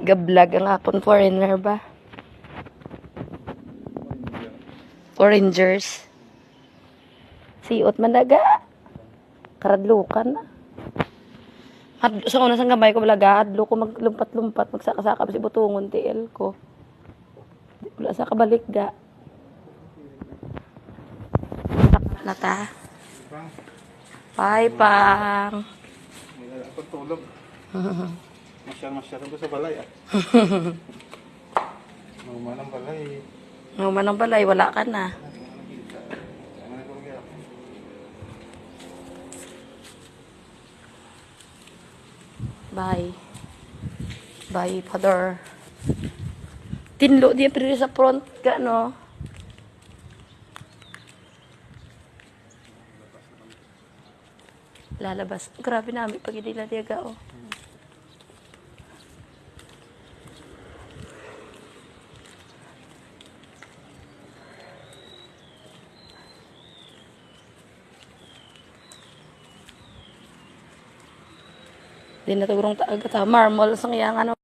Gablag ang akong foreigner ba? Foreigners. Siot man daga. Karadlukan na. Sa una sang gamay ko balaga, adlo ko maglumpat-lumpat, magsaka-saka si butungon TL ko. Wala sa kabalik ga. Nata. Bye, pang. Ako tulog. Masyar ko sa balay ah. Nauman ang balay. Nauman ang balay, wala ka na. Bye. Bye, father. Tinlo di pero sa front ka, no? Lalabas. Grabe namin pag hindi na tiyaga, oh. Di na tugurong taag marmol sang iyang ano.